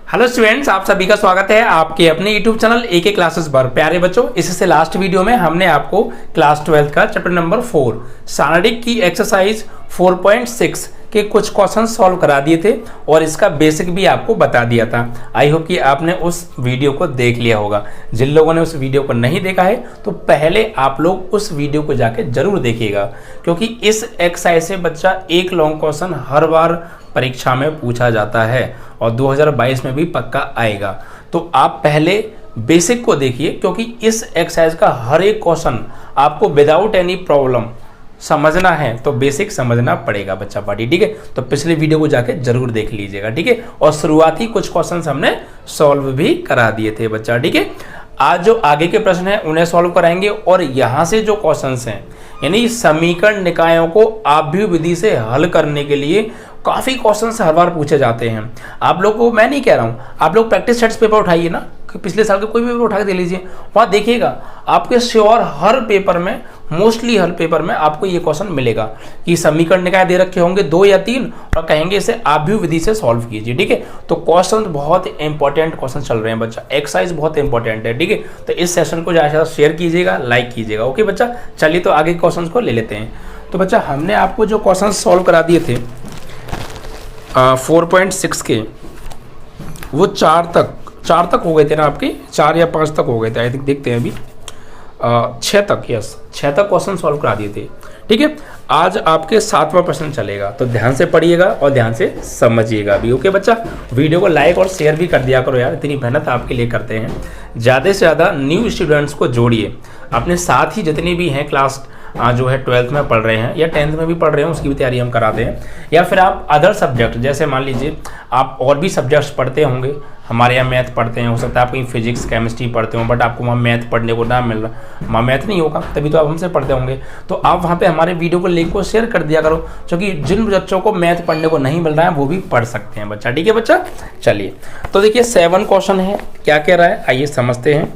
Hello students, आप सभी का स्वागत है आपके अपने यूट्यूब चैनल एके क्लासेस पर। प्यारे बच्चों, इससे लास्ट वीडियो में हमने आपको क्लास 12 का चैप्टर नंबर 4 शारीरिक की एक्सरसाइज 4.6 के कुछ क्वेश्चन सॉल्व करा दिए थे और इसका बेसिक भी आपको बता दिया था। आई होप कि आपने उस वीडियो को देख लिया होगा। जिन लोगों ने उस वीडियो को नहीं देखा है तो पहले आप लोग उस वीडियो को जाके जरूर देखिएगा, क्योंकि इस एक्सरसाइज से बच्चा एक लॉन्ग क्वेश्चन हर बार परीक्षा में पूछा जाता है और 2022 में भी पक्का आएगा। तो आप पहले बेसिक को देखिए, क्योंकि इस एक्सरसाइज का हर एक क्वेश्चन आपको विदाउट एनी प्रॉब्लम समझना है तो बेसिक समझना पड़ेगा बच्चा पार्टी। ठीक है, तो पिछले वीडियो को जाके जरूर देख लीजिएगा। ठीक है, और शुरुआती कुछ क्वेश्चंस हमने सॉल्व भी करा दिए थे बच्चा। ठीक है, आज जो आगे के प्रश्न हैं उन्हें सॉल्व कराएंगे और यहाँ से जो क्वेश्चंस हैं यानी समीकरण निकायों को आव्यूह विधि से हल करने के लिए काफी क्वेश्चंस हर बार पूछे जाते हैं। आप लोग को मैं नहीं कह रहा हूँ, आप लोग प्रैक्टिस सेट्स पेपर उठाइए ना, पिछले साल के कोई भी पेपर उठा के दे लीजिए, वहाँ देखिएगा आपके श्योर हर पेपर में, मोस्टली हर पेपर में आपको ये क्वेश्चन मिलेगा कि समीकरण निकाय दे रखे होंगे 2 या 3 और कहेंगे इसे आव्यूह विधि से सॉल्व कीजिए। ठीक है, तो क्वेश्चन बहुत इंपॉर्टेंट क्वेश्चन चल रहे हैं बच्चा, एक्सरसाइज बहुत इंपॉर्टेंट है। ठीक है, तो इस सेशन को ज़्यादा से शेयर कीजिएगा, लाइक कीजिएगा। ओके बच्चा, चलिए तो आगे क्वेश्चन को ले लेते हैं। तो बच्चा हमने आपको जो क्वेश्चन सॉल्व करा दिए थे 4.6 के, वो 4 तक हो गए थे ना आपके, 4 या 5 तक हो गए थे आई थिंक। देखते हैं अभी 6 तक, यस 6 तक क्वेश्चन सॉल्व करा दिए थे। ठीक है, आज आपके 7वां प्रश्न चलेगा, तो ध्यान से पढ़िएगा और ध्यान से समझिएगा भी। ओके बच्चा, वीडियो को लाइक और शेयर भी कर दिया करो यार, इतनी मेहनत आपके लिए करते हैं। ज़्यादा से ज़्यादा न्यू स्टूडेंट्स को जोड़िए अपने साथ ही, जितने भी हैं क्लास जो है 12th में पढ़ रहे हैं या 10th में भी पढ़ रहे हैं, उसकी भी तैयारी हम कराते हैं। या फिर आप अदर सब्जेक्ट, जैसे मान लीजिए आप और भी सब्जेक्ट्स पढ़ते होंगे, हमारे यहाँ मैथ पढ़ते हैं, हो सकता है आप कहीं फिजिक्स केमिस्ट्री पढ़ते हो बट आपको वहाँ मैथ पढ़ने को ना मिल रहा, वहाँ मैथ नहीं होगा तभी तो आप हमसे पढ़ते होंगे। तो आप वहाँ पे हमारे वीडियो को लिंक को शेयर कर दिया करो, क्योंकि जिन बच्चों को मैथ पढ़ने को नहीं मिल रहा है वो भी पढ़ सकते हैं बच्चा। ठीक है बच्चा, चलिए तो देखिए 7 क्वेश्चन है, क्या कह रहा है आइए समझते हैं।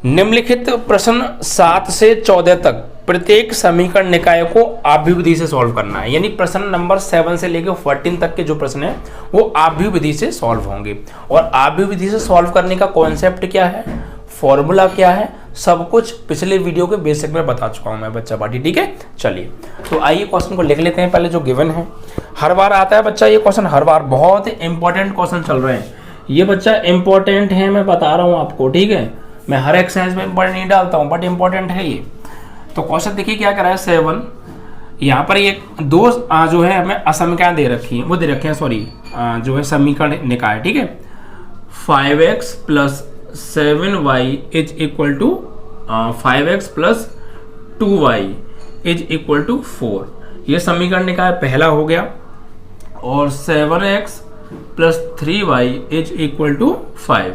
निम्नलिखित प्रश्न 7 से 14 तक प्रत्येक समीकरण निकाय को आव्यूह विधि से सॉल्व करना है। यानी प्रश्न नंबर 7 से लेकर 14 तक के जो प्रश्न है वो आव्यूह विधि से सॉल्व होंगे। और आव्यूह विधि से सॉल्व करने का कॉन्सेप्ट क्या है, फॉर्मूला क्या है, सब कुछ पिछले वीडियो के बेसिक में बता चुका हूं मैं बच्चा पार्टी। ठीक है, चलिए तो आइए क्वेश्चन को लिख लेते हैं पहले जो गिवन है। हर बार आता है बच्चा ये क्वेश्चन, हर बार बहुत इंपॉर्टेंट क्वेश्चन चल रहे हैं ये बच्चा, इंपॉर्टेंट है मैं बता रहा हूँ आपको। ठीक है, मैं हर एक्सरसाइज में इंपॉर्टेंट नहीं डालता हूँ बट इंपॉर्टेंट है ये। तो क्वेश्चन देखिए क्या कर रहा है 7, यहाँ पर ये 2 जो है हमें असमीकरण दे रखी है, वो दे रखे हैं सॉरी जो है समीकरण निकाय। ठीक है, 5x + 7y = 5x + 2y = 4, ये समीकरण निकाय पहला हो गया। और 7x + 3y = 5,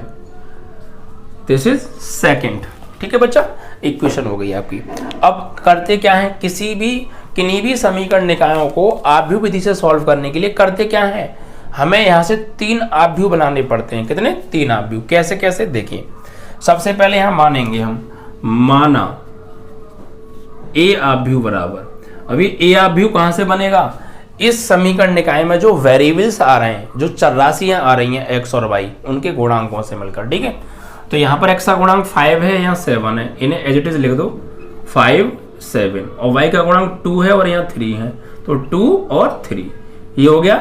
this is second. ठीक है बच्चा, इक्वेशन हो गई आपकी। अब करते क्या है, किन्हीं भी समीकरण निकायों को आव्यूह विधि से सॉल्व करने के लिए करते क्या है, हमें यहाँ से 3 आव्यूह बनाने पड़ते हैं। कितने? 3 आव्यूह। कैसे कैसे देखिए, सबसे पहले यहाँ मानेंगे हम, माना ए आव्यूह बराबर, अभी ए आव्यूह कहाँ से बनेगा, इस समीकरण निकाय में जो वेरिएबल्स आ रहे हैं, जो चरराशियां आ रही हैं एक्स और वाई, उनके गुणांकों से मिलकर। ठीक है, तो यहाँ पर x का गुणांक 5 है, यहाँ 7 है, इन्हें एज इट इज लिख दो 5, 7, और y का गुणांक 2 है और यहाँ 3 है, तो 2 और 3, ये हो गया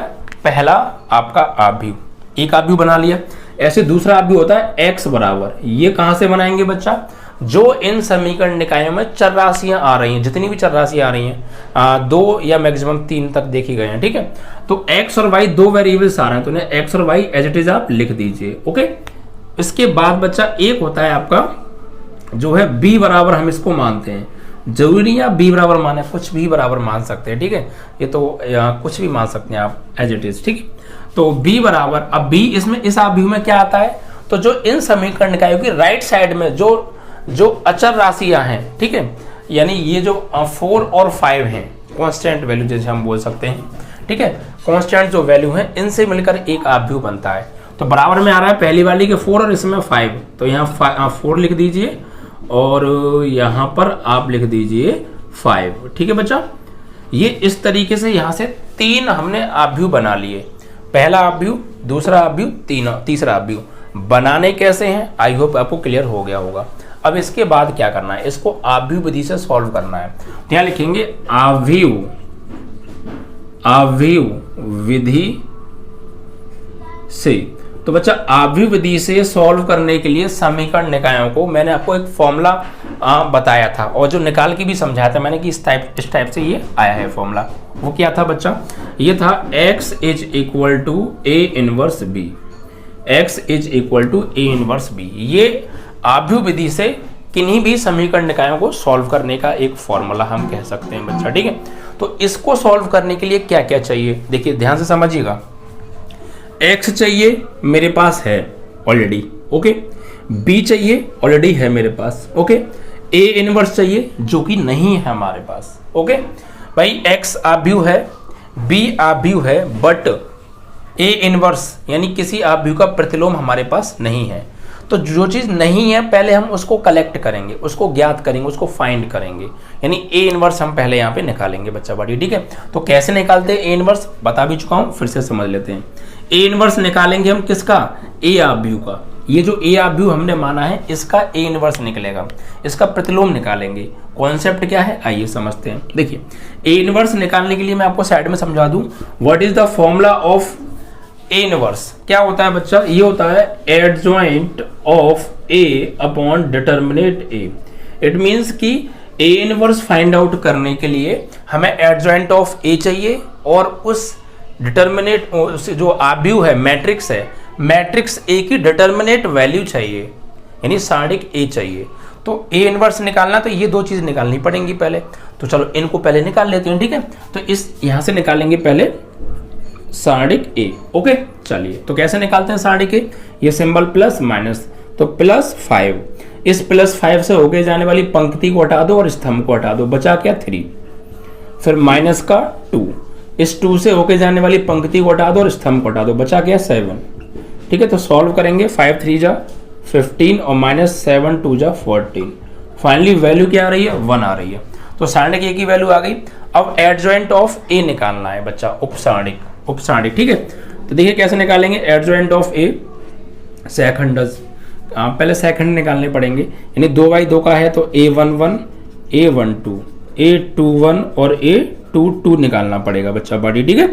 पहला आपका आव्यूह, एक आव्यूह बना लिया। ऐसे दूसरा आव्यूह होता है x बराबर, ये कहाँ से बनाएंगे बच्चा, जो इन समीकरण निकायों में चरराशियां आ रही हैं, जितनी भी चरराशियां आ रही हैं 2 या मैक्सिमम 3 तक देखी गए हैं। ठीक है, तो x और y 2 वेरिएबल्स आ रहे हैं, तो इन्हें x और y एज इट इज आप लिख दीजिए। ओके, इसके बाद बच्चा एक होता है आपका जो है b बराबर, हम इसको मानते हैं, जरूरी है b बराबर माने, कुछ भी बराबर मान सकते हैं। ठीक है, ये तो कुछ भी मान सकते हैं आप एज इट इज। ठीक है, तो b बराबर, अब b इसमें इस आव्यूह में क्या आता है, तो जो इन समीकरण निकायों की राइट साइड में जो अचर राशियां हैं, ठीक है, यानी ये जो 4 और 5 हैं, कांस्टेंट वैल्यू जैसे हम बोल सकते हैं। ठीक है, कांस्टेंट जो वैल्यू है इनसे मिलकर एक आव्यूह बनता है। तो बराबर में आ रहा है पहली वाली के 4 और इसमें 5, तो यहाँ 4 लिख दीजिए और यहाँ पर आप लिख दीजिए 5। ठीक है बच्चा, ये इस तरीके से यहाँ से 3 हमने आव्यूह बना लिए। पहला आव्यूह दूसरा अवयव, तीसरा अवयव। बनाने कैसे हैं, आई होप आपको क्लियर हो गया होगा। अब इसके बाद क्या करना है, इसको अवयव विधि से सॉल्व करना है। तो यहाँ लिखेंगे अवयव विधि से। तो बच्चा अवयव विधि से सॉल्व करने के लिए समीकरण निकायों को मैंने आपको एक फॉर्मूला बताया था, और जो निकाल के भी समझाया था मैंने कि इस टाइप से ये आया है फॉर्मूला। वो क्या था बच्चा, ये था x is equal to a inverse b। x is equal to a inverse b। ये अवयव विधि से किन्हीं भी समीकरण निकायों को सॉल्व करने का एक फॉर्मूला हम कह सकते हैं बच्चा, ठीक है। तो इसको सॉल्व करने के लिए क्या क्या चाहिए, देखिए ध्यान से समझिएगा। x चाहिए, मेरे पास है ऑलरेडी, ओके। b चाहिए, ऑलरेडी है मेरे पास, ओके। a इनवर्स चाहिए, जो कि नहीं है हमारे पास, ओके। भाई x अवयव है, b अवयव है, बट a इनवर्स यानी किसी अवयव का प्रतिलोम हमारे पास नहीं है। तो जो चीज़ नहीं है पहले हम उसको कलेक्ट करेंगे, उसको ज्ञात करेंगे, उसको फाइंड करेंगे, यानी ए इनवर्स हम पहले यहाँ पे निकालेंगे बच्चा बड़ी, ठीक है। तो कैसे निकालते हैं ए इनवर्स, बता भी चुका हूँ, फिर से समझ लेते हैं। ए इनवर्स निकालेंगे हम किसका, ए अवयव का। ये जो ए अवयव हमने माना है इसका ए इनवर्स निकलेगा, इसका प्रतिलोम निकालेंगे। कॉन्सेप्ट क्या है आइए समझते हैं। देखिए ए इनवर्स निकालने के लिए मैं आपको साइड में समझा दूं, what is the formula of A inverse. क्या होता है बच्चा, ये होता है adjoint of A upon determinant A. It means कि ए इनवर्स फाइंड आउट करने के लिए हमें एडजॉइंट ऑफ ए चाहिए, और उस डिटर्मिनेट जो अवयव है मैट्रिक्स है, मैट्रिक्स ए की डिटर्मिनेट वैल्यू चाहिए, यानी सारणिक ए चाहिए। तो ए इनवर्स निकालना तो ये दो चीज निकालनी पड़ेंगी पहले। तो चलो इनको पहले निकाल लेते हैं, ठीक है। तो इस यहां से निकालेंगे पहले सारणिक ए, ओके। चलिए तो कैसे निकालते हैं सारणिक ए, ये सिंबल प्लस माइनस, तो +5। इस +5 से होके जाने वाली पंक्ति को हटा दो और स्तंभ को हटा दो, बचा क्या 3। फिर माइनस का 2, इस 2 से होके जाने वाली पंक्ति को हटा दो और स्तंभ को हटा दो, बचा क्या 7, ठीक है। तो सॉल्व करेंगे, 5 3 जा 15 और -7 2 जा 14। फाइनली वैल्यू क्या आ रही है, 1 आ रही है। तो सारणिक ए की वैल्यू आ गई। अब एडजॉइंट ऑफ ए निकालना है बच्चा, उपसारणिक, ठीक है। तो देखिए कैसे निकालेंगे एडजॉइंट ऑफ ए, सेकंडस, पहले सेकंड निकालने पड़ेंगे, यानी 2/2 का है तो A11 A12 A21 और A22 निकालना पड़ेगा बच्चा बड़ी, ठीक है।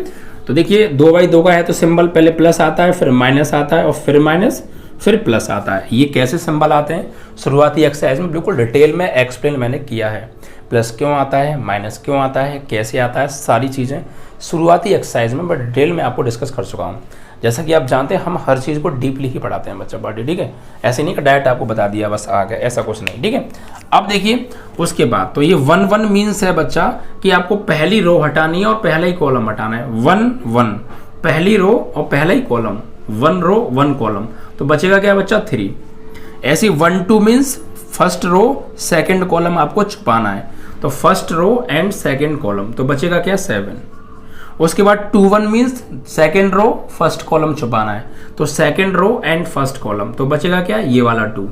तो देखिए 2/2 का है तो सिंबल पहले प्लस आता है, फिर माइनस आता है, और फिर माइनस, फिर प्लस आता है। ये कैसे सिंबल आते हैं शुरुआती एक्सरसाइज में बिल्कुल डिटेल में एक्सप्लेन मैंने किया है। प्लस क्यों आता है, माइनस क्यों आता है, कैसे आता है, सारी चीज़ें शुरुआती एक्सरसाइज में बट डिटेल में आपको डिस्कस कर चुका हूँ। जैसा कि आप जानते हैं हम हर चीज़ को डीपली ही पढ़ाते हैं बच्चा बड़ी, ठीक है। ऐसे नहीं कि डायरेक्ट आपको बता दिया बस आ गया, ऐसा कुछ नहीं, ठीक है। अब देखिए उसके बाद तो ये 1 1 मीन्स है बच्चा कि आपको पहली रो हटानी है और पहला ही कॉलम हटाना है। 1 1 पहली रो और पहला ही कॉलम, 1 रो 1 कॉलम, तो बचेगा क्या बच्चा 3। ऐसी 1 2 means first row second column आपको छुपाना है, तो first row and second column, तो बचेगा क्या 7। उसके बाद 2 1 means second row first column छुपाना है, तो second row and first column, तो बचेगा क्या ये वाला 2।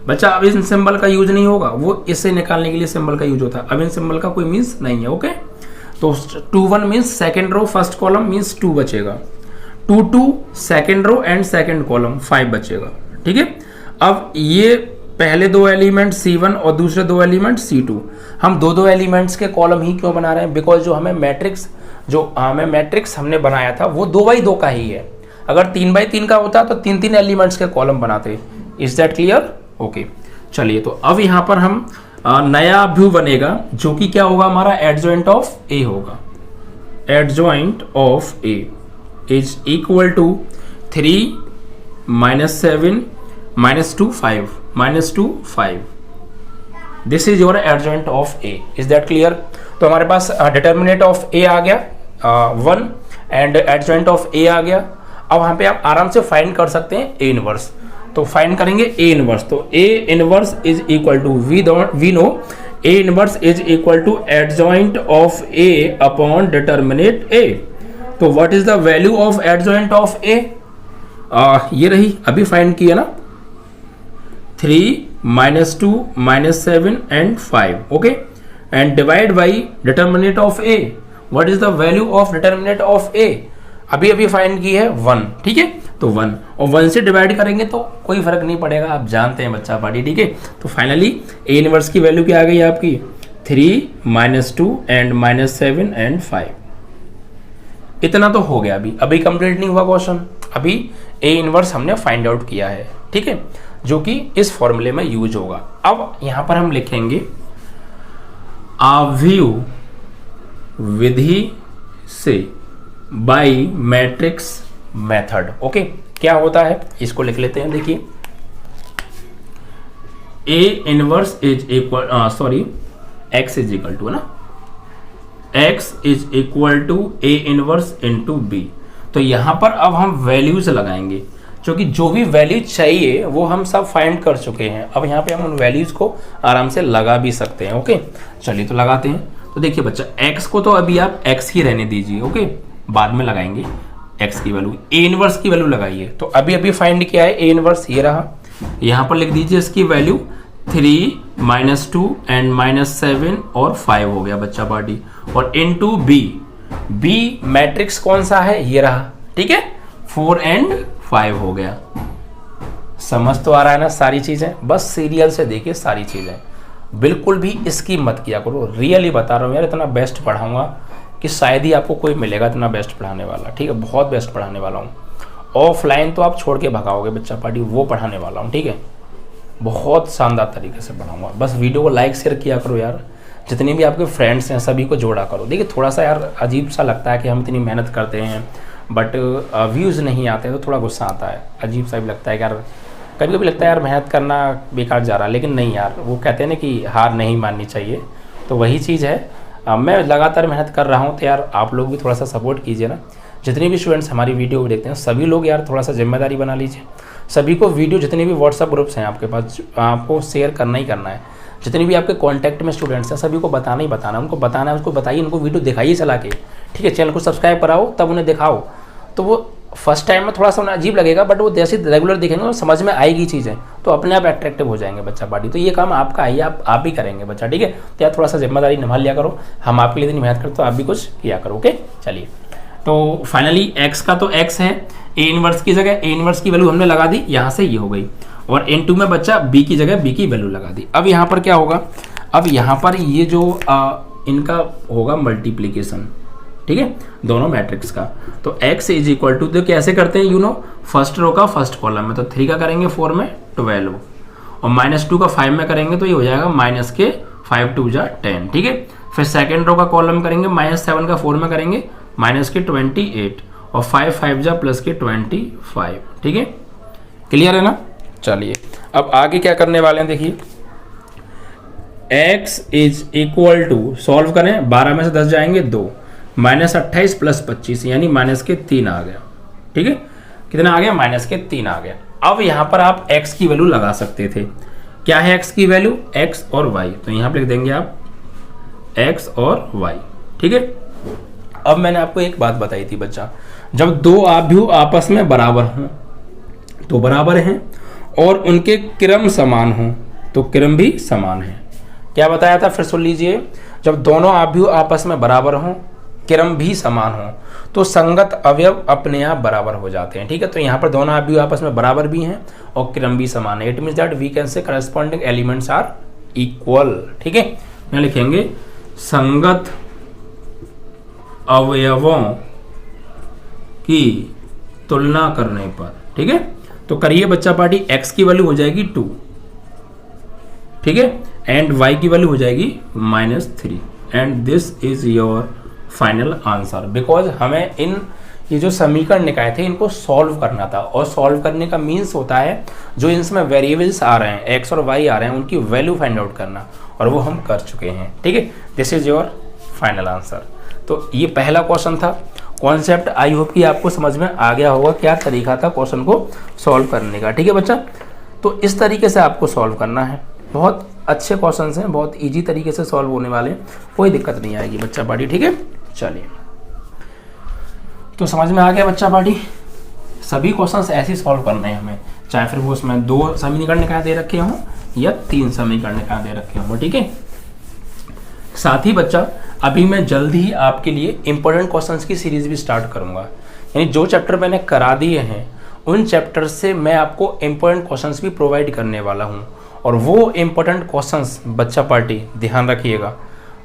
बच्चा अब इन सिंबल का यूज नहीं होगा, वो इससे निकालने के लिए सिंबल का यूज होता है, अब इन सिंबल का कोई मीन्स नहीं है, ओके। तो 2 1 means second row first column means 2 बचेगा, 2 2 second row and second column 5 बचेगा, ठीक है। अब ये पहले 2 एलिमेंट C1 और दूसरे 2 एलिमेंट C2, हम दो एलिमेंट्स के कॉलम ही क्यों बना रहे हैं, बिकॉज जो हमें मैट्रिक्स हमने बनाया था वो 2/2 का ही है। अगर 3/3 का होता तो 3 एलिमेंट्स के कॉलम बनाते। Is that clear, okay. चलिए तो अब यहाँ पर हम नया अवयव बनेगा जो कि क्या होगा हमारा एडजॉइंट ऑफ ए होगा। Adjoint of A is equal to 3 -7 -2 5 -2 5। This is your adjoint of A. Is that clear. तो हमारे पास डिटर्मिनेट ऑफ ए आ गया 1 एंड एडजॉइंट ऑफ ए आ गया। अब वहां पे आप आराम से फाइंड कर सकते हैं ए इनवर्स। तो फाइंड करेंगे ए इनवर्स, तो A inverse is equal to we know A inverse is equal to adjoint of A upon determinant A. तो what is the value of adjoint of A, ये रही अभी फाइंड किया ना, 3 -2 -7 and 5, okay. And divide by determinant of A. What is the value of determinant of A, अभी find की है 1, ठीक है। तो 1, और 1 से डिवाइड करेंगे तो कोई फर्क नहीं पड़ेगा, आप जानते हैं बच्चा पार्टी, ठीक है। तो फाइनली ए इनवर्स की वैल्यू क्या आ गई आपकी 3 -2 एंड -7 एंड 5। इतना तो हो गया, अभी कंप्लीट नहीं हुआ क्वेश्चन, अभी ए इनवर्स हमने फाइंड आउट किया है, ठीक है, जो कि इस फॉर्मूले में यूज होगा। अब यहां पर हम लिखेंगे आव्यूह विधि से बाय मैट्रिक्स मेथड। ओके, क्या होता है इसको लिख लेते हैं। देखिए A inverse is equal x is equal to, है ना, x is equal to A inverse into B. तो यहां पर अब हम वैल्यूज लगाएंगे, क्योंकि जो भी वैल्यू चाहिए वो हम सब फाइंड कर चुके हैं। अब यहाँ पे हम उन वैल्यूज को आराम से लगा भी सकते हैं। ओके, चलिए तो लगाते हैं। तो देखिए बच्चा, x को तो अभी आप x ही रहने दीजिए, ओके, बाद में लगाएंगे x की वैल्यू। ए इनवर्स की वैल्यू लगाइए, तो अभी फाइंड किया है ए इनवर्स, ये रहा। यहाँ पर लिख दीजिए इसकी वैल्यू 3 -2 एंड -7 और 5 हो गया बच्चा पार्टी, और इनटू बी मैट्रिक्स कौन सा है, ये रहा, ठीक है, 4 एंड 5 हो गया। समझ तो आ रहा है ना सारी चीजें, बस सीरियल से देखिए सारी चीजें, बिल्कुल भी इसकी मत किया करो, रियली बता रहा हूँ यार, इतना बेस्ट पढ़ाऊंगा कि शायद ही आपको कोई मिलेगा इतना बेस्ट पढ़ाने वाला, ठीक है, बहुत बेस्ट पढ़ाने वाला हूँ। ऑफलाइन तो आप छोड़ के भगाओगे बच्चा पार्टी, वो पढ़ाने वाला हूँ, ठीक है, बहुत शानदार तरीके से पढ़ाऊंगा। बस वीडियो को लाइक शेयर किया करो यार, जितने भी आपके फ्रेंड्स हैं सभी को जोड़ा करो। देखिए थोड़ा सा यार अजीब सा लगता है कि हम इतनी मेहनत करते हैं बट व्यूज़ नहीं आते, तो थोड़ा गुस्सा आता है, अजीब सा भी लगता है यार, कभी कभी लगता है यार मेहनत करना बेकार जा रहा है, लेकिन नहीं यार, वो कहते हैं ना कि हार नहीं माननी चाहिए, तो वही चीज़ है। मैं लगातार मेहनत कर रहा हूँ, तो यार आप लोग भी थोड़ा सा सपोर्ट कीजिए ना। जितने भी स्टूडेंट्स हमारी वीडियो देखते हैं सभी लोग यार थोड़ा सा जिम्मेदारी बना लीजिए, सभी को वीडियो, जितने भी व्हाट्सअप ग्रुप्स हैं आपके पास, आपको शेयर करना ही करना है। जितने भी आपके कॉन्टैक्ट में स्टूडेंट्स हैं सभी को बताना ही बताना, उनको बताना है, उसको बताइए, उनको वीडियो दिखाइए चला के, ठीक है, चैनल को सब्सक्राइब कराओ तब उन्हें दिखाओ। तो वो फर्स्ट टाइम में थोड़ा सा उन्हें अजीब लगेगा, बट वो जैसे रेगुलर देखेंगे तो समझ में आएगी चीज़ें, तो अपने आप अट्रैक्टिव हो जाएंगे बच्चा पार्टी। तो ये काम आपका है, आप ही करेंगे बच्चा, ठीक है। तो यार थोड़ा सा जिम्मेदारी निभा लिया करो, हम आपके लिए इतनी मेहनत करते तो आप भी कुछ किया करो। ओके, चलिए तो फाइनली x का तो x है, ए इनवर्स की जगह ए इनवर्स की वैल्यू हमने लगा दी, यहाँ से ये हो गई, और n2 में बच्चा b की जगह b की वैल्यू लगा दी। अब यहाँ पर क्या होगा, अब यहाँ पर ये जो इनका होगा मल्टीप्लीकेशन, ठीक है, दोनों मैट्रिक्स का। तो x इज इक्वल टू, तो कैसे करते हैं, यू नो, फर्स्ट रो का फर्स्ट कॉलम में, तो 3 का करेंगे 4 में 12, और -2 का 5 में करेंगे तो ये हो जाएगा -5 2 जा 10, ठीक है। फिर सेकेंड रो का कॉलम करेंगे, -7 का 4 में करेंगे -28, और 5 5 जा +25, ठीक है, क्लियर है ना। चलिए अब आगे क्या करने वाले हैं, देखिए x is equal to, solve करें, 12 में से 10 जाएंगे 2, -28 + 25 यानी -3 आ गया, ठीक है, कितना आ गया, -3 आ गया। अब यहां पर आप x की वैल्यू लगा सकते थे, क्या है x की वैल्यू, x और y, तो यहां पर लिख देंगे आप x और y, ठीक है। अब मैंने आपको एक बात बताई थी बच्चा, जब दो आव्यूह आपस में बराबर हों तो बराबर हैं, और उनके क्रम समान हों तो क्रम भी समान है। क्या बताया था, फिर सुन लीजिए, जब दोनों आव्यूह आपस में बराबर हों, क्रम भी समान हो, तो संगत अवयव अपने आप बराबर हो जाते हैं, ठीक है। तो यहाँ पर दोनों आव्यूह आपस में बराबर भी हैं और क्रम भी समान है, it means that we can say corresponding elements are equal, ठीक है। यहाँ लिखेंगे संगत अवयवों की तुलना करने पर, ठीक है। तो करिए बच्चा पार्टी, x की वैल्यू हो जाएगी 2, ठीक है, एंड y की वैल्यू हो जाएगी -3, and this is your final answer. Because हमें ये जो समीकरण निकाले थे इनको सॉल्व करना था, और सॉल्व करने का मीन्स होता है जो इनमें वेरिएबल्स आ रहे हैं, x और y आ रहे हैं, उनकी वैल्यू फाइंड आउट करना, और वो हम कर चुके हैं, ठीक है। This is your final answer. तो ये पहला क्वेश्चन था, कॉन्सेप्ट आई होप कि आपको समझ में आ गया होगा, क्या तरीका था क्वेश्चन को सॉल्व करने का, ठीक है बच्चा। तो इस तरीके से आपको सॉल्व करना है, बहुत अच्छे क्वेश्चंस हैं, बहुत इजी तरीके से सॉल्व होने वाले, कोई दिक्कत नहीं आएगी बच्चा पार्टी, ठीक है। चलिए, तो समझ में आ गया बच्चा पार्टी, सभी क्वेश्चंस ऐसे सॉल्व करने हैं हमें, चाहे फिर वो उसमें 2 समीकरण निकाल दे रखे हों या 3 समीकरण निकाल दे रखे हों, ठीक है। साथ ही बच्चा अभी मैं जल्द ही आपके लिए इंपॉर्टेंट क्वेश्चंस की सीरीज भी स्टार्ट करूंगा, यानी जो चैप्टर मैंने करा दिए हैं उन चैप्टर से मैं आपको इम्पोर्टेंट क्वेश्चंस भी प्रोवाइड करने वाला हूँ। और वो इम्पोर्टेंट क्वेश्चंस बच्चा पार्टी ध्यान रखिएगा,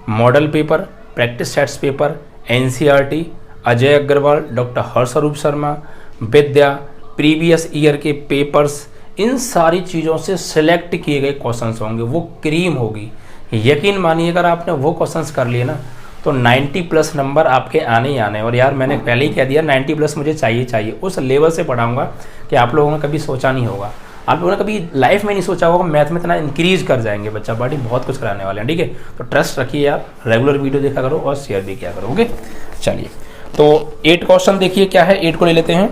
model paper, practice sets paper, NCERT, Ajay Agrawal, doctor Harshroop Sharma, Vidya, previous year के पेपर्स, इन सारी चीज़ों से सिलेक्ट किए गए क्वेश्चंस होंगे, वो क्रीम होगी। यकीन मानिए अगर आपने वो क्वेश्चंस कर लिए ना तो 90+ नंबर आपके आने ही आने हैं। और यार मैंने पहले ही कह दिया 90+ मुझे चाहिए, उस लेवल से पढ़ाऊंगा कि आप लोगों ने कभी सोचा नहीं होगा, आप लोगों ने कभी लाइफ में नहीं सोचा होगा मैथ में इतना इंक्रीज कर जाएंगे बच्चा पार्टी, बहुत कुछ कराने वाले हैं। ठीक है, तो ट्रस्ट रखिए आप, रेगुलर वीडियो देखा करो और शेयर भी किया करो। ओके, चलिए तो 8 क्वेश्चन देखिए क्या है, 8 को ले लेते हैं।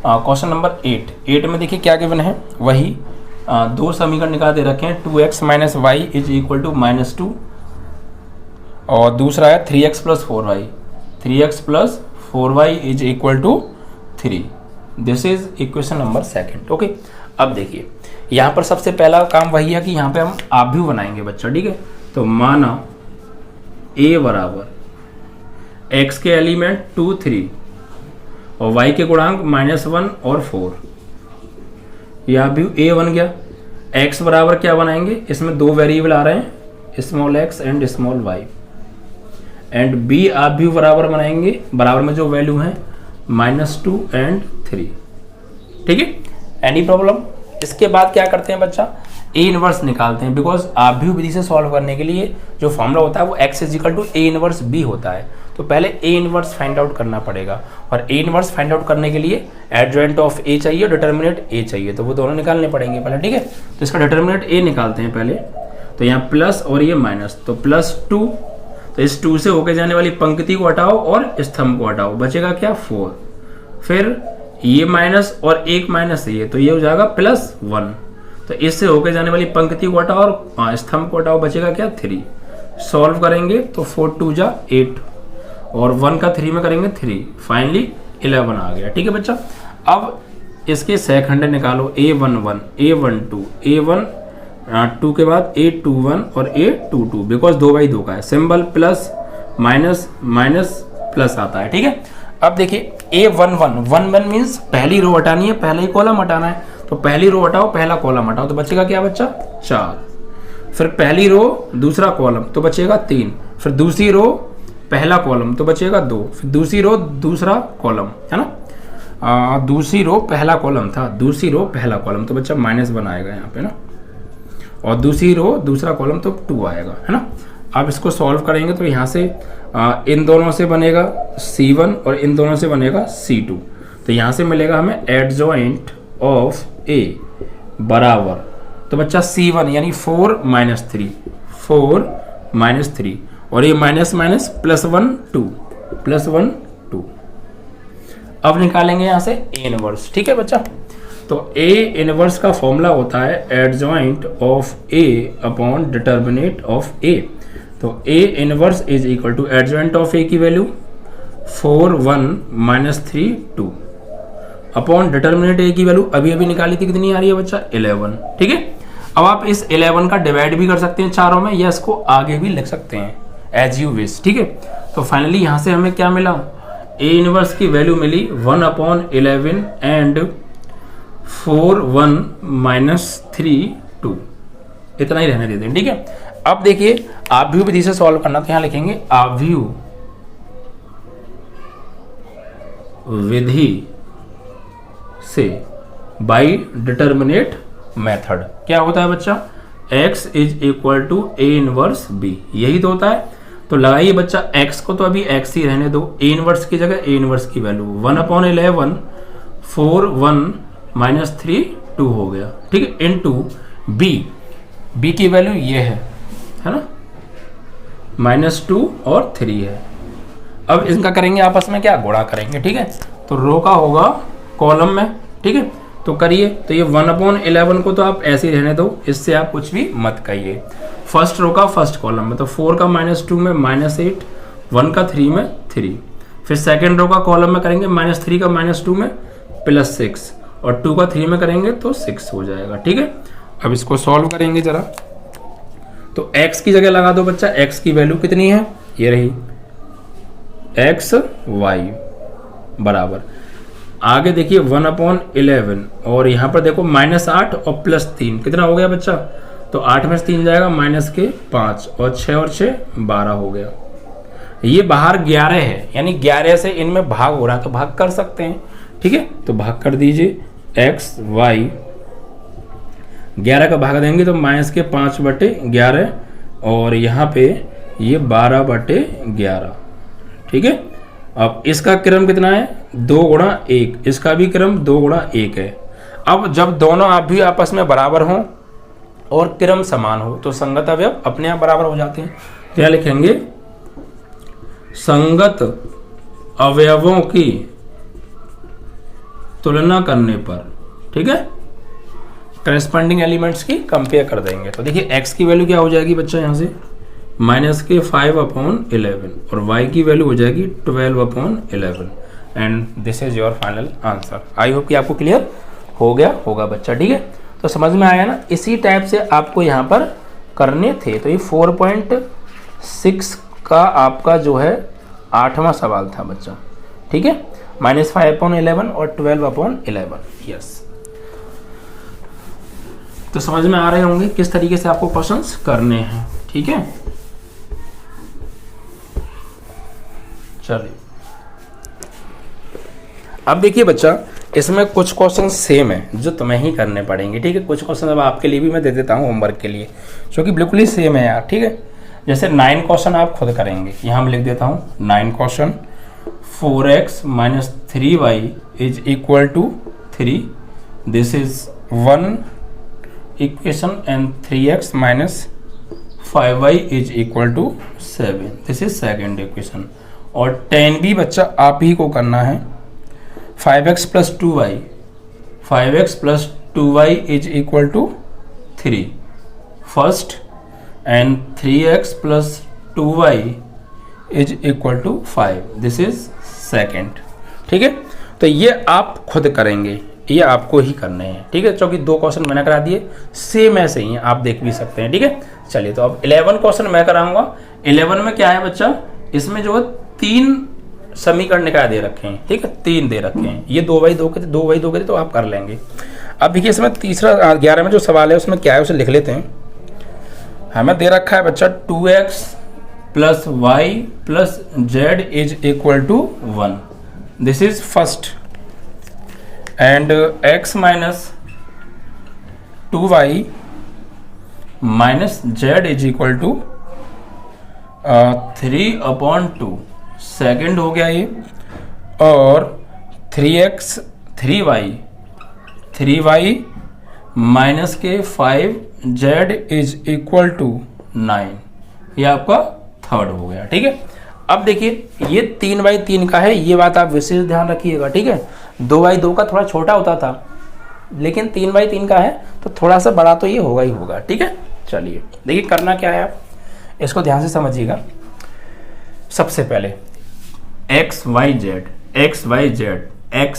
क्वेश्चन नंबर 8 में देखिए क्या गिवन है, वही 2 समीकरण निकाल दे रखे हैं, 2x - y = -2 और दूसरा है 3x + 4y, 3x + 4y = 3। This is equation number 2। Okay, अब देखिए यहाँ पर सबसे पहला काम वही है कि यहाँ पे हम आव्यूह बनाएंगे बच्चा। ठीक है, तो माना a बराबर x के एलिमेंट 2, 3 और y के गुणांक -1 और 4, यह आव्यूह a बन गया। x बराबर क्या बनाएंगे, इसमें 2 वेरिएबल आ रहे हैं, small x and small y, and b आव्यूह बराबर बनाएंगे, बराबर में जो वैल्यू है -2 एंड 3। ठीक है, एनी प्रॉब्लम। इसके बाद क्या करते हैं बच्चा, ए इनवर्स निकालते हैं, बिकॉज आव्यूह विधि से सॉल्व करने के लिए जो फॉर्मूला होता है वो x = a इनवर्स b होता है। तो पहले ए इनवर्स फाइंड आउट करना पड़ेगा, और ए इनवर्स फाइंड आउट करने के लिए एडजॉइंट ऑफ ए चाहिए, डिटर्मिनेंट ए चाहिए, तो वो दोनों निकालने पड़ेंगे पहले। ठीक है, तो इसका डिटर्मिनेंट ए निकालते हैं पहले, तो यहाँ प्लस और ये माइनस, तो +2, तो इस 2 से होके जाने वाली पंक्ति को हटाओ और स्तंभ को हटाओ, बचेगा क्या 4, फिर ये माइनस और एक माइनस ये, तो ये हो जाएगा +1, तो इससे होके जाने वाली पंक्ति को हटाओ और स्तंभ को हटाओ, बचेगा क्या 3। सॉल्व करेंगे तो 4 × 2 = 8 और 1 का 3 में करेंगे 3, फाइनली 11 आ गया। ठीक है बच्चा, अब इसके सहखंड निकालो, a11, a12, a12 के बाद a21 और a22, बिकॉज 2/2 का है, symbol plus minus minus plus आता है। ठीक है, अब देखिए a11 मीन्स पहली रो हटानी है, पहला ही कॉलम हटाना है, तो पहली रो हटाओ, पहला कॉलम हटाओ, तो बचेगा क्या बच्चा 4, फिर पहली रो दूसरा कॉलम तो बचेगा 3, फिर दूसरी रो पहला कॉलम तो बचेगा 2, फिर दूसरी रो दूसरा कॉलम है ना, दूसरी रो पहला कॉलम था, दूसरी रो पहला कॉलम तो बच्चा -1 आएगा यहाँ पे ना, और दूसरी रो दूसरा कॉलम तो 2 आएगा, है ना। अब इसको सॉल्व करेंगे तो यहाँ से इन दोनों से बनेगा C1 और इन दोनों से बनेगा C2, तो यहाँ से मिलेगा हमें एडजॉइंट ऑफ A बराबर, तो बच्चा C1 यानी 4 - 3, 4 - 3 और ये माइनस माइनस +1 2, +1 2। अब निकालेंगे यहाँ से A इनवर्स। ठीक है बच्चा, तो A इनवर्स का फॉर्मूला होता है adjoint of A upon determinant of A, तो A inverse = adjoint of A की वैल्यू 4 1 - 3 2 अपॉन डिटर्मिनेंट A की वैल्यू अभी अभी निकाली थी, कितनी आ रही है बच्चा 11। ठीक है, अब आप इस 11 का डिवाइड भी कर सकते हैं चारों में, या इसको आगे भी लिख सकते हैं एज यू विश। ठीक है, तो फाइनली यहाँ से हमें क्या मिला, A इनवर्स की वैल्यू मिली 1/11 एंड 4 1 - 3 2, इतना ही रहने देते हैं। ठीक है, अब देखिए आव्यूह विधि से सॉल्व करना, तो यहाँ लिखेंगे आव्यूह विधि से बाय डिटर्मिनेट मेथड। क्या होता है बच्चा, x = A इनवर्स B, यही तो होता है। तो लगाइए बच्चा x को, तो अभी x ही रहने दो, A इनवर्स की जगह A इनवर्स की वैल्यू 1/11 4 1 - 3 2 हो गया। ठीक है, इनटू B की वैल्यू ये है ना, -2 और 3 है। अब इनका करेंगे आपस में क्या, गुणा करेंगे। ठीक है, तो रो का होगा कॉलम में। ठीक है, तो करिए, तो ये 1/11 को तो आप ऐसे ही रहने दो, इससे आप कुछ भी मत कहिए। फर्स्ट रो का फर्स्ट कॉलम में, तो 4 का -2 में -8, 1 का 3 में 3, फिर सेकेंड रो का कॉलम में करेंगे -3 का -2 में +6 और 2 का 3 में करेंगे तो 6 हो जाएगा। ठीक है, अब इसको सॉल्व करेंगे जरा, तो x की जगह लगा दो बच्चा, x की वैल्यू कितनी है, ये रही x y बराबर आगे देखिए 1/11 और यहाँ पर देखो -8 और +3 कितना हो गया बच्चा, तो 8 में से 3 जाएगा -5 और 6 और 6 12 हो गया। ये बाहर 11 है, यानी 11 से इनमें भाग हो रहा है तो भाग कर सकते हैं, ठीक है। तो भाग कर दीजिए x y, 11 का भाग देंगे तो -5/11 और यहाँ पे ये 12/11, ठीक है। अब इसका क्रम कितना है 2 गुणा 1, इसका भी क्रम 2 गुणा 1 है। अब जब दोनों आप भी आपस में बराबर हों और क्रम समान हो तो संगत अवयव अपने आप बराबर हो जाते हैं। क्या लिखेंगे, संगत अवयवों की तुलना करने पर, ठीक है, करेस्पॉन्डिंग एलिमेंट्स की कंपेयर कर देंगे। तो देखिए x की वैल्यू क्या हो जाएगी बच्चा, यहाँ से -5/11 और y की वैल्यू हो जाएगी 12/11 and this is your final answer. I hope कि आपको क्लियर हो गया होगा बच्चा, ठीक है। तो समझ में आया ना, इसी टाइप से आपको यहाँ पर करने थे। तो ये 4.6 का आपका जो है 8वां सवाल था बच्चा, ठीक है, -5/11 और 12/11, यस। तो समझ में आ रहे होंगे किस तरीके से आपको क्वेश्चंस करने हैं, ठीक है। चलिए अब देखिए बच्चा, इसमें कुछ क्वेश्चन सेम है जो तुम्हें ही करने पड़ेंगे, ठीक है। कुछ क्वेश्चन अब आपके लिए भी मैं दे देता हूँ होमवर्क के लिए, जो कि बिल्कुल ही सेम है यार, ठीक है। जैसे 9 क्वेश्चन आप खुद करेंगे, यहाँ मैं लिख देता हूँ 9 question. 4x - 3y is equal to 3, this is 1 equation and 3x - 5y is equal to 7, this is second equation. और 10 भी बच्चा आप ही को करना है। 5x + 2y, 5x + 2y is equal to 3 first and 3x + 2y is equal to 5, this is second, ठीक है। तो ये आप खुद करेंगे, ये आपको ही करने हैं, ठीक है, क्योंकि 2 क्वेश्चन मैंने करा दिए, सेम ऐसे ही हैं, आप देख भी सकते हैं, ठीक है। चलिए तो अब 11 क्वेश्चन मैं कराऊंगा। 11 में क्या है बच्चा, इसमें जो है 3 समीकरण निकाय दे रखे हैं, ठीक है, 3 दे रखे हैं। ये 2/2 के थे, 2/2 के थे, तो आप कर लेंगे। अब देखिए इसमें तीसरा 11 में जो सवाल है उसमें क्या है उसे लिख लेते हैं। हमें दे रखा है बच्चा 2x + y + z is equal to 1, this is first and x - 2y - z is equal to 3/2, सेकेंड हो गया ये। और 3x 3y माइनस के 5z इज इक्वल टू 9, ये आपका थर्ड हो गया, ठीक है। अब देखिए ये 3/3 का है, ये बात आप विशेष ध्यान रखिएगा, ठीक है। 2/2 का थोड़ा छोटा होता था, लेकिन 3/3 का है तो थोड़ा सा बड़ा तो ये होगा ही होगा, ठीक है। चलिए देखिए करना क्या है, आप इसको ध्यान से समझिएगा। सबसे पहले x y z, x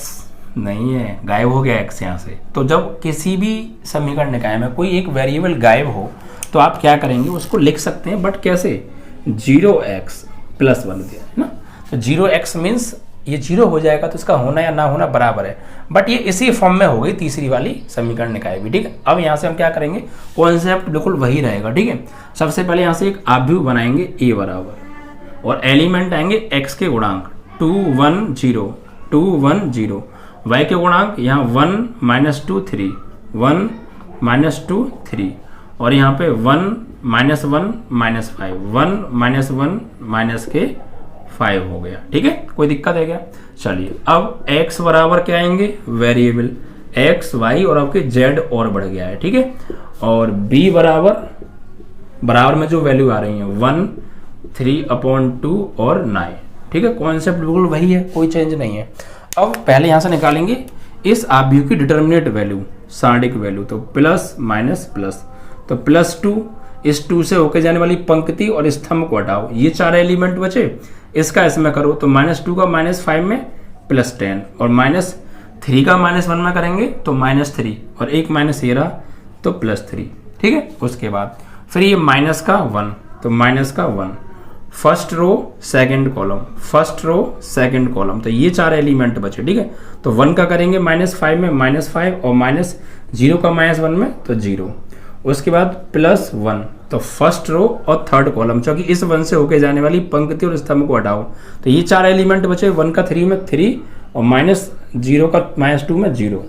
नहीं है, गायब हो गया x यहाँ से। तो जब किसी भी समीकरण निकाय में कोई एक वेरिएबल गायब हो तो आप क्या करेंगे, उसको लिख सकते हैं, बट कैसे, 0x + 1 दिया है ना, तो 0x मीन्स ये 0 हो जाएगा, तो इसका होना या ना होना बराबर है, बट ये इसी फॉर्म में हो गई तीसरी वाली समीकरण निकाय भी, ठीक है। अब यहाँ से हम क्या करेंगे, कॉन्सेप्ट बिल्कुल वही रहेगा, ठीक है। सबसे पहले यहाँ से एक आव्यूह बनाएंगे a बराबर, और एलिमेंट आएंगे x के गुणांक 2 1 0 2 1 0, y के गुणांक यहाँ 1 - 2 3 1 - 2 3, और यहाँ पे 1 - 1 - 5 1 - 1 के 5 हो गया, ठीक है। कोई दिक्कत है क्या? चलिए अब x बराबर क्या आएंगे, वेरिएबल x y और आपके z और बढ़ गया है, ठीक है। और b बराबर में जो वैल्यू आ रही है 1 3/2 और 9, ठीक है। कॉन्सेप्ट बिल्कुल वही है, कोई चेंज नहीं है। अब पहले यहां से निकालेंगे इस आव्यूह की डिटर्मिनेट वैल्यू, सार्डिक वैल्यू, तो प्लस माइनस प्लस, तो +2, इस 2 से होके जाने वाली पंक्ति और स्तंभ को हटाओ, ये 4 एलिमेंट बचे, इसका इसमें करो, तो -2 का -5 में +10, और -3 का -1 में करेंगे तो -3, और एक माइनस ये रहा तो +3, ठीक है। उसके बाद फिर ये माइनस का 1, तो -1, first row second column, first row second column, तो ये 4 एलिमेंट बचे। ठीक है, तो 1 का करेंगे -5 में -5 और -0 का -1 में तो 0। उसके बाद +1 तो फर्स्ट रो और थर्ड कॉलम, क्योंकि इस 1 से होके जाने वाली पंक्ति और स्तंभ को हटाओ, तो ये 4 एलिमेंट बचे। 1 का 3 में 3 और -0 का -2 में 0।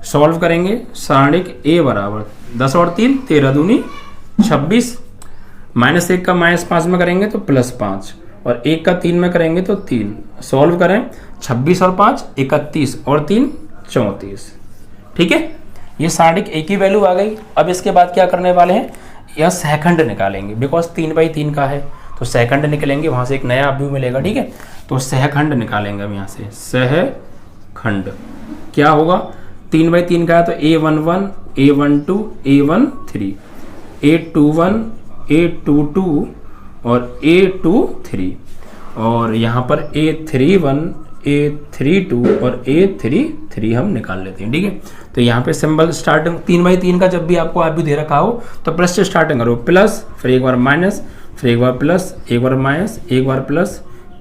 सॉल्व करेंगे सारणिक A बराबर 10 और 3 13 दूनी 26, -1 का -5 में करेंगे तो +5 और 1 का 3 में करेंगे तो 3। सॉल्व करें 26 और 5 31 और 3 34। ठीक है, ये सारणिक A की वैल्यू आ गई। अब इसके बाद क्या करने वाले हैं, यह सेकंड निकालेंगे, बिकॉज 3/3 का है तो सेकंड निकलेंगे, वहां से एक नया अवयव मिलेगा। ठीक है, तो सहखंड निकालेंगे हम यहाँ से। सहखंड क्या होगा, 3/3 का है तो A11 A12 A13 A21 A22 और A23 और यहाँ पर A31 A32 और A33 हम निकाल लेते हैं। ठीक है, तो यहाँ पे सिंबल स्टार्टिंग 3/3 का जब भी आपको आप भी दे रखा हो तो प्लस से स्टार्टिंग करो, प्लस फिर एक बार माइनस फिर एक बार प्लस एक बार माइनस एक बार प्लस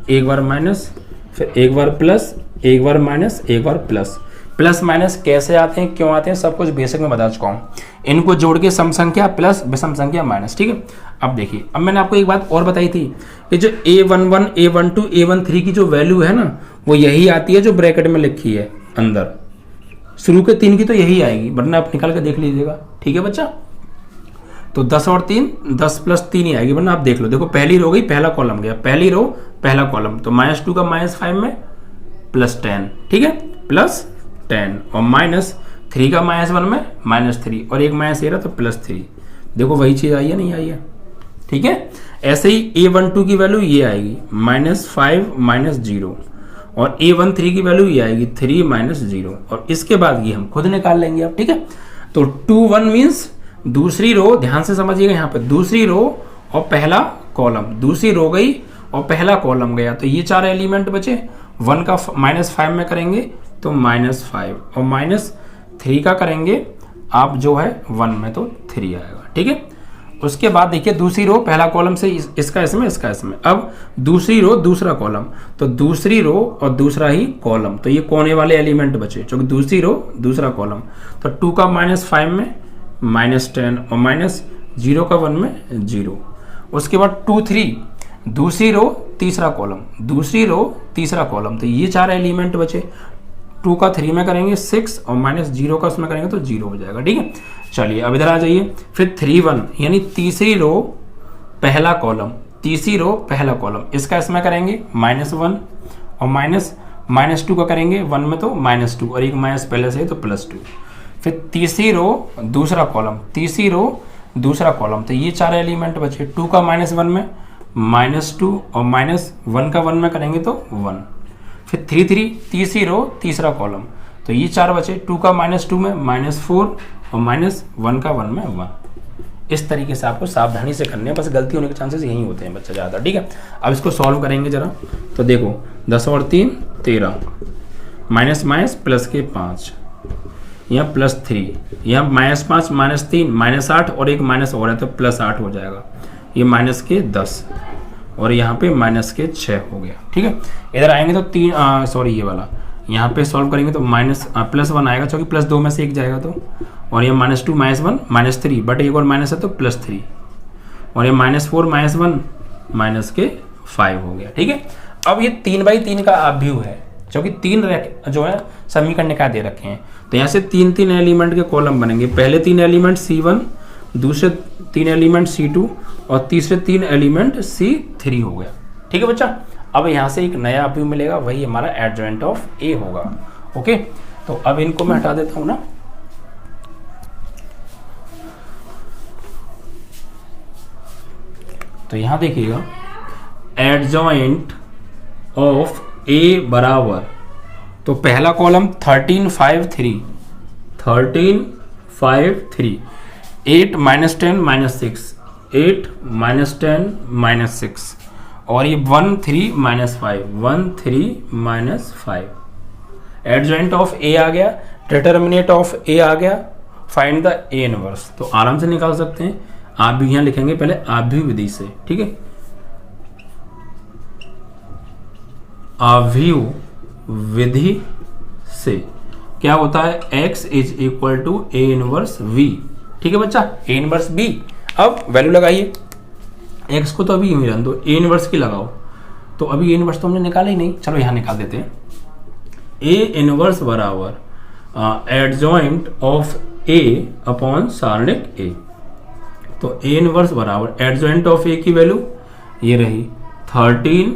एक बार माइनस फिर एक बार प्लस एक बार माइनस एक बार प्लस। प्लस माइनस कैसे आते हैं, क्यों आते हैं, सब कुछ बेसिक में बता चुका हूँ। इनको जोड़ के सम संख्या प्लस विषम संख्या माइनस। ठीक है, अब देखिए, अब मैंने आपको एक बात और बताई थी कि जो A11 A12 A13 की जो वैल्यू है ना, वो यही आती है जो ब्रैकेट में लिखी है अंदर। शुरू के 3 की तो यही आएगी, वरना आप निकाल के देख लीजिएगा। ठीक है बच्चा, तो 10 और 3 10 + 3 ही आएगी, वरना आप देख लो। देखो पहली रो गई, पहला कॉलम गया, पहली रो पहला कॉलम, तो -2 का -5 में +10। ठीक है, +10 और -3 का -1 में -3 और एक -13 तो +3। देखो वही चीज आई है, नहीं आई है। ठीक है, ऐसे ही A12 की वैल्यू ये आएगी -5 -0 और A13 की वैल्यू ये आएगी 3 -0 और इसके बाद ये हम खुद निकाल लेंगे अब। ठीक है, तो 2 1 मीन्स दूसरी रो, ध्यान से समझिएगा, यहाँ पे दूसरी रो और पहला कॉलम, दूसरी रो गई और पहला कॉलम गया, तो ये 4 एलिमेंट बचे। 1 का -5 में करेंगे तो -5 और -3 का करेंगे आप जो है 1 में तो 3 आएगा। ठीक है, उसके बाद देखिए दूसरी रो पहला कॉलम से इसका इसमें इसका इसमें, अब दूसरी रो दूसरा कॉलम, तो दूसरी रो और दूसरा ही कॉलम, तो ये कोने वाले एलिमेंट बचे, क्योंकि दूसरी रो दूसरा कॉलम, तो 2 का -5 में -10 और -0 का 1 में 0। उसके बाद 2 3 दूसरी रो तीसरा कॉलम, दूसरी रो तीसरा कॉलम, तो ये 4 एलिमेंट बचे। 2 का 3 में करेंगे 6 और -0 का उसमें करेंगे तो 0 हो जाएगा। ठीक है, चलिए अब इधर आ जाइए। फिर 3 1 यानी तीसरी रो पहला कॉलम, तीसरी रो पहला कॉलम, इसका इसमें करेंगे -1 और -2 का करेंगे 1 में तो -2 और एक माइनस पहले से तो +2। फिर तीसरी रो दूसरा कॉलम, तीसरी रो दूसरा कॉलम, तो ये 4 एलिमेंट बचे। 2 का -1 में -2 और -1 का 1 में करेंगे तो 1। फिर 3 3 तीसरी रो तीसरा कॉलम, तो ये 4 बचे। 2 का -2 में -4 और -1 का 1 में 1। इस तरीके से आपको सावधानी से करने हैं, बस गलती होने के चांसेस यही होते हैं बच्चा ज़्यादा। ठीक है, अब इसको सॉल्व करेंगे जरा, तो देखो 10 और 3 13, माइनस माइनस प्लस के 5, यहाँ +3, यहाँ -5 -3 -8 और एक माइनस और है तो +8 हो जाएगा। ये -10 और यहाँ पे -6 हो गया। ठीक है, इधर आएंगे तो 3 सॉरी ये वाला यहाँ पे सॉल्व करेंगे तो +1 आएगा, क्योंकि +2 में से एक जाएगा तो, और ये -2 -1 -3 बट एक और माइनस है तो +3 और ये -4 -1 -5 हो गया। ठीक है, अब ये 3/3 का अवयव है, क्योंकि 3 जो है समीकरण क्या दे रखे हैं, तो यहाँ से 3 एलिमेंट के कॉलम बनेंगे। पहले 3 एलिमेंट C1, दूसरे 3 एलिमेंट C2 और तीसरे 3 एलिमेंट C3 हो गया। ठीक है बच्चा, अब यहाँ से एक नया अवयव मिलेगा, वही हमारा एडजॉइंट ऑफ A होगा। ओके, तो अब इनको मैं हटा देता हूँ ना, तो यहाँ देखिएगा एडजॉइंट ऑफ A बराबर, तो पहला कॉलम 13 5 3 13 5 3 8 -10 -6 8 -10 -6 और ये 1 3 -5 1 3 -5। एडजॉइंट ऑफ A आ गया, डिटर्मिनेट ऑफ A आ गया, फाइंड द A इनवर्स, तो आराम से निकाल सकते हैं। आप भी यहाँ लिखेंगे पहले अवयव विधि से। ठीक है, अव्यू विधि से क्या होता है, x is equal to A inverse v। ठीक है बच्चा, ए इनवर्स b। अब वैल्यू लगाइए, x को तो अभी यूं ही रहने दो, ए इनवर्स की लगाओ। तो अभी ए इनवर्स तो हमने निकाला ही नहीं, चलो यहाँ निकाल देते हैं। ए इनवर्स बराबर एडजॉइंट ऑफ ए अपॉन सारणिक ए। तो ए इनवर्स बराबर एडजॉइंट ऑफ ए की वैल्यू ये रही 13,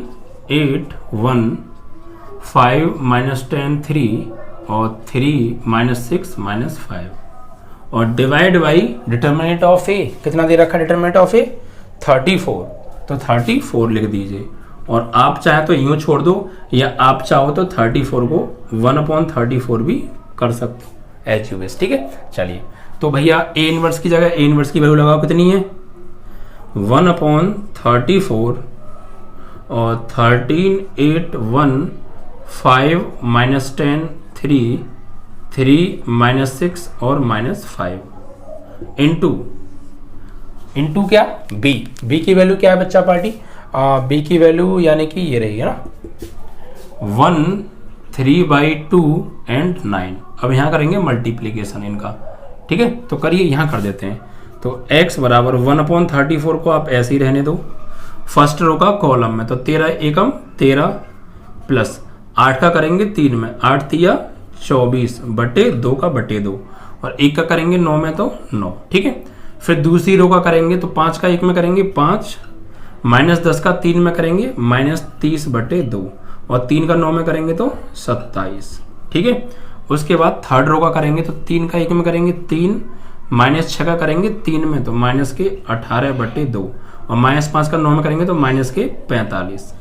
8, 1, 5 माइनस 10 3 और 3 माइनस 6 माइनस 5 और डिवाइड बाई डिटर्मिनेंट ऑफ ए। कितना दे रखा है डिटर्मिनेंट ऑफ ए, 34। तो 34 लिख दीजिए और आप चाहे तो यूं छोड़ दो या आप चाहो तो 34 को 1/34 भी कर सकते हो एज यू विश। ठीक है, चलिए तो भैया ए इनवर्स की जगह ए इनवर्स की वैल्यू लगाओ, कितनी है 1/34 और 13, 8, 1, 5 माइनस 10 3, 3 माइनस 6 और माइनस 5 इंटू क्या बी की वैल्यू क्या है बच्चा पार्टी, बी की वैल्यू यानी कि ये रही है ना 1, 3/2 एंड 9। अब यहाँ करेंगे मल्टीप्लीकेशन इनका। ठीक है, तो करिए, यहाँ कर देते हैं। तो x बराबर 1/34 को आप ऐसे ही रहने दो फर्स्ट रो का कॉलम में। तो 13 एकम 13 प्लस 8 का करेंगे 3 में, 8 तिया 24 बटे 2 का बटे 2 और 1 का करेंगे 9 में तो 9। ठीक है, फिर दूसरी रो का करेंगे तो 5 का 1 में करेंगे 5 माइनस 10 का 3 में करेंगे माइनस 30 बटे 2 और 3 का 9 में करेंगे तो 27। ठीक है, उसके बाद थर्ड रो का करेंगे तो 3 का 1 में करेंगे 3 माइनस 6 का करेंगे 3 में तो माइनस के 18 बटे 2 और माइनस 5 का 9 में करेंगे तो माइनस के 45।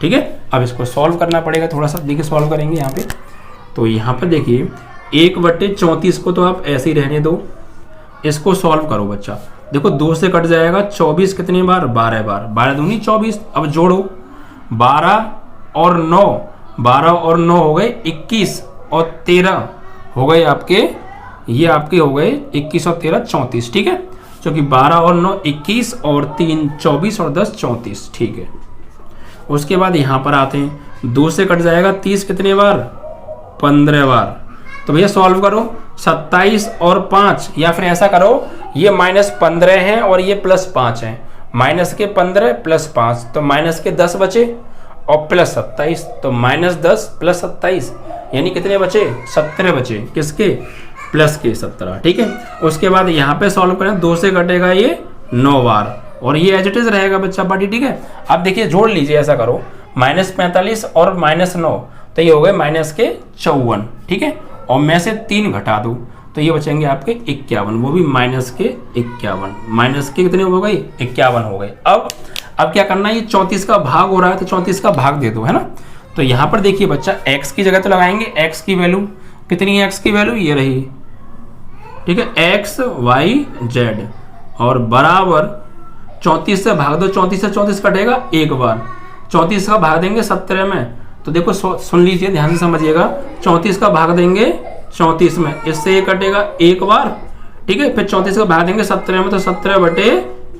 ठीक है, अब इसको सॉल्व करना पड़ेगा, थोड़ा सा देखिए सॉल्व करेंगे यहाँ पे। तो यहाँ पर देखिए 1/34 को तो आप ऐसे ही रहने दो, इसको सॉल्व करो बच्चा। देखो 2 से कट जाएगा 24 कितनी बार, 12 बार, 12 दूनी 24। अब जोड़ो 12 और 9, 12 और 9 हो गए 21 और 13 हो गए आपके, ये आपके हो गए 21 और 13 34। ठीक है, क्योंकि 12 और 9 21 और 3 24 और 10 34। ठीक है, उसके बाद यहाँ पर आते हैं 2 से कट जाएगा 30 कितने बार, 15 बार। तो भैया सॉल्व करो 27 और 5, या फिर ऐसा करो ये -15 है और ये +5 है, माइनस के 15 प्लस 5 तो माइनस के 10 बचे और प्लस 27 तो -10 प्लस 27 यानी कितने बचे, 17 बचे। किसके, प्लस के 17। ठीक है, उसके बाद यहाँ पे सॉल्व करें 2 से कटेगा ये 9 बार और ये एज इट इज रहेगा बच्चा पार्टी। ठीक है, अब देखिए जोड़ लीजिए, ऐसा करो -45 और -9 तो ये हो गए -54। ठीक है, और मैं से 3 घटा दूं तो ये बचेंगे आपके 51, वो भी -51, माइनस के कितने हो गए 51 हो गए। अब क्या करना है, ये 34 का भाग हो रहा है तो 34 का भाग दे दो, है ना। तो यहाँ पर देखिए बच्चा x की जगह तो लगाएंगे, x की वैल्यू कितनी है, x की वैल्यू ये रही। ठीक है, x y z और बराबर 34 से भाग दो, 34 से 34 कटेगा एक बार, 34 का भाग देंगे 17 में। तो देखो सुन लीजिए, ध्यान से समझिएगा, 34 का भाग देंगे 34 में, इससे ये कटेगा एक बार। ठीक है, फिर 34 का भाग देंगे 17 में तो 17 बटे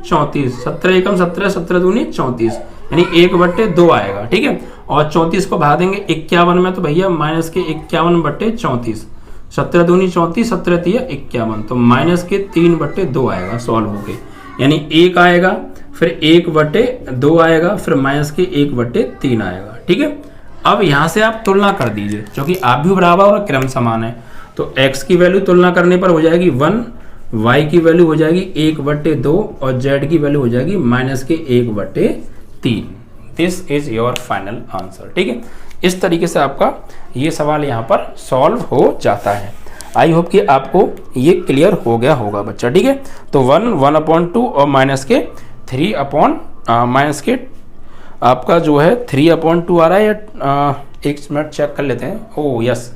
34, 17 एकम 17, 17 दूनी 34 यानी 1/2 आएगा। ठीक है, और 34 को भाग देंगे 51 में तो भैया माइनस के 51 बटे 34, 17 दूनी 34, 17 तिया 51 तो माइनस के 3/2 आएगा सॉल्व होके, यानी 1 आएगा, फिर 1/2 आएगा, फिर माइनस के 1/3 आएगा। ठीक है, अब यहाँ से आप तुलना कर दीजिए, क्योंकि आप भी बराबर और क्रम समान है। तो x की वैल्यू तुलना करने पर हो जाएगी 1, y की वैल्यू हो जाएगी 1/2 और z की वैल्यू हो जाएगी माइनस के 1/3। This is your final answer. ठीक है, इस तरीके से आपका ये सवाल यहाँ पर सॉल्व हो जाता है। आई होप कि आपको ये क्लियर हो गया होगा बच्चा। ठीक है, तो 1/2 और माइनस के 3 माइनस के आपका जो है 3/2 आ रहा है, या एक मिनट चेक कर लेते हैं। ओह यस,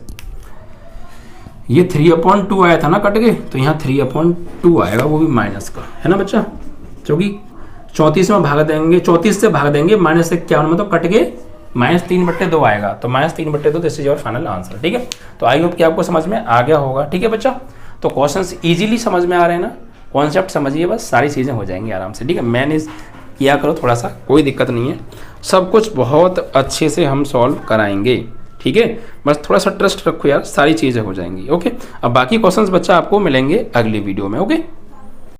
ये 3/2 आया था ना कट के, तो यहाँ 3/2 आएगा, वो भी माइनस का, है ना बच्चा, क्योंकि 34 में भाग देंगे, 34 से भाग देंगे -51 में तो कट के -3/2 आएगा, तो -3/2 this is your final answer. ठीक है, तो आई होप कि आपको समझ में आ गया होगा। ठीक है बच्चा, तो क्वेश्चंस इजीली समझ में आ रहे हैं ना, कॉन्सेप्ट समझिए बस, सारी चीज़ें हो जाएंगी आराम से। ठीक है, मेन इज किया करो थोड़ा सा, कोई दिक्कत नहीं है, सब कुछ बहुत अच्छे से हम सॉल्व कराएंगे, ठीक है। बस थोड़ा सा ट्रस्ट रखो यार, सारी चीज़ें हो जाएंगी। ओके, अब बाकी क्वेश्चंस बच्चा आपको मिलेंगे अगली वीडियो में। ओके।